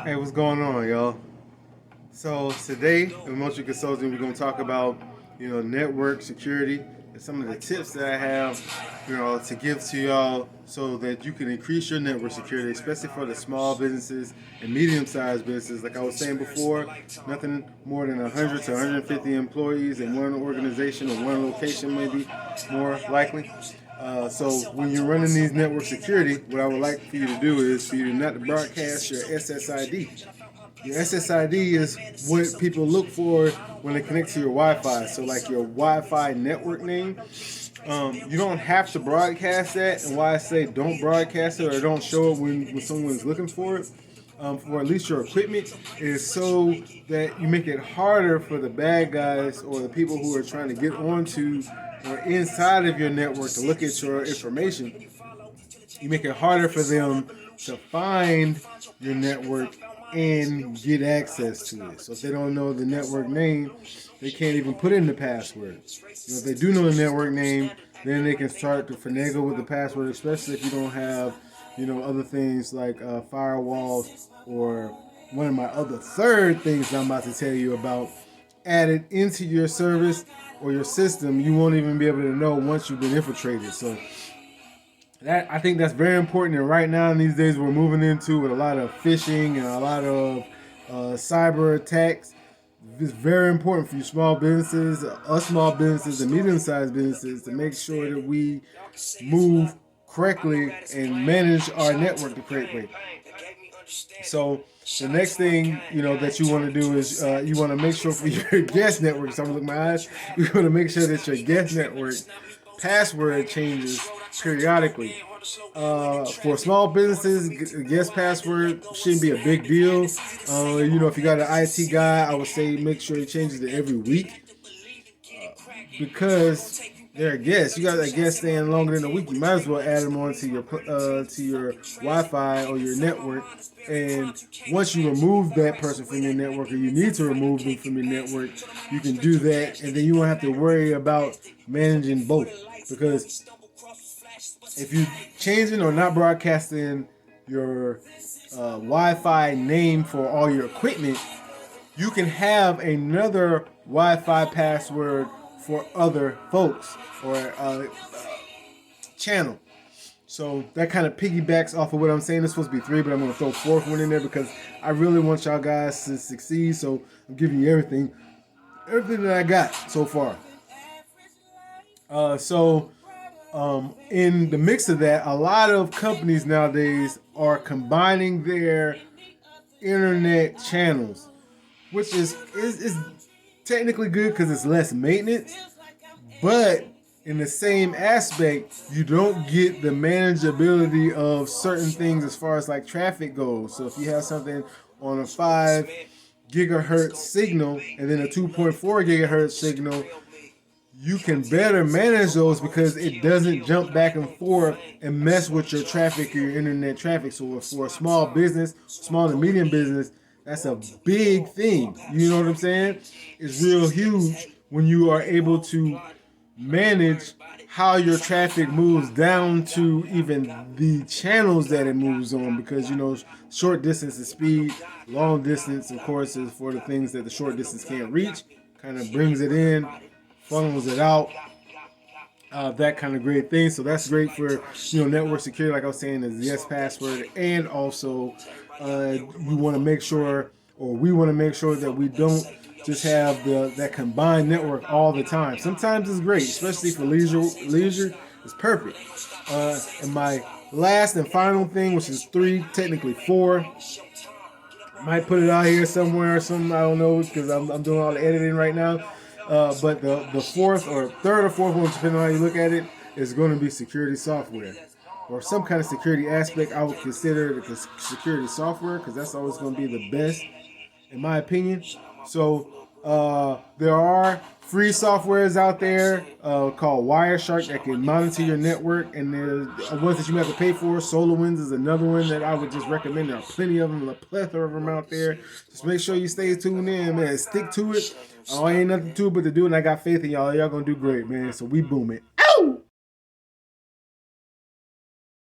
Hey, what's going on, y'all? So today in Motion Consulting, we're going to talk about, network security and some of the tips that I have, to give to y'all so that you can increase your network security, especially for the small businesses and medium-sized businesses. Like I was saying before, nothing more than 100 to 150 employees in one organization or one location, maybe more likely. So when you're running these network security, what I would like for you to do is for you to not broadcast your SSID. Your SSID is what people look for when they connect to your Wi-Fi. So like your Wi-Fi network name, you don't have to broadcast that. And why I say don't broadcast it or don't show it when someone's looking for it, for at least your equipment, is so that you make it harder for the bad guys or the people who are trying to get onto or inside of your network to look at your information. You make it harder for them to find your network and get access to it. So if they don't know the network name, they can't even put in the password. If they do know the network name, then they can start to finagle with the password, especially if you don't have, other things like firewalls or one of my other third things that I'm about to tell you about added into your service or your system. You won't even be able to know once you've been infiltrated. So that, I think that's very important. And right now in these days we're moving into with a lot of phishing and a lot of cyber attacks. It's very important for you small businesses, us small businesses and medium-sized businesses to make sure that we move correctly and manage our network the correct way. So the next thing that you want to do is you want to make sure for your guest network. So I'm gonna look at my eyes. You want to make sure that your guest network password changes periodically. For small businesses, guest password shouldn't be a big deal. If you got an IT guy, I would say make sure he changes it every week because they're a guest. You got a guest staying longer than a week. You might as well add them on to your Wi-Fi or your network. And once you remove that person from your network, or you need to remove them from your network, you can do that, and then you won't have to worry about managing both. Because if you changing or not broadcasting your Wi-Fi name for all your equipment, you can have another Wi-Fi password for other folks or channel. So that kind of piggybacks off of what I'm saying. It's supposed to be 3, but I'm going to throw a 4th one in there because I really want y'all guys to succeed. So I'm giving you everything that I got so far. In the mix of that, a lot of companies nowadays are combining their internet channels, which is technically good because it's less maintenance, but in the same aspect, you don't get the manageability of certain things as far as like traffic goes. So if you have something on a 5 gigahertz signal and then a 2.4 gigahertz signal, you can better manage those because it doesn't jump back and forth and mess with your traffic or your internet traffic. So for a small business, small to medium business, that's a big thing. You know what I'm saying? It's real huge when you are able to manage how your traffic moves down to even the channels that it moves on, because short distance is speed, long distance of course is for the things that the short distance can't reach. Kind of brings it in, funnels it out, that kind of great thing. So that's great for network security, like I was saying, is yes password. And also you want to make sure, or we want to make sure, that we don't just have that combined network all the time. Sometimes it's great, especially for leisure it's perfect. And my last and final thing, which is 3, technically 4, might put it out here somewhere, I don't know, because I'm doing all the editing right now. But the 4th or 3rd or 4th one, depending on how you look at it, is going to be security software or some kind of security aspect. I would consider it security software because that's always going to be the best, in my opinion. So there are free softwares out there called Wireshark that can monitor your network, and there's ones that you have to pay for. SolarWinds is another one that I would just recommend. There are plenty of them, a plethora of them out there. Just make sure you stay tuned in, man. Stick to it. Ain't nothing to it but to do it, and I got faith in y'all. Y'all gonna do great, man. So we boom it.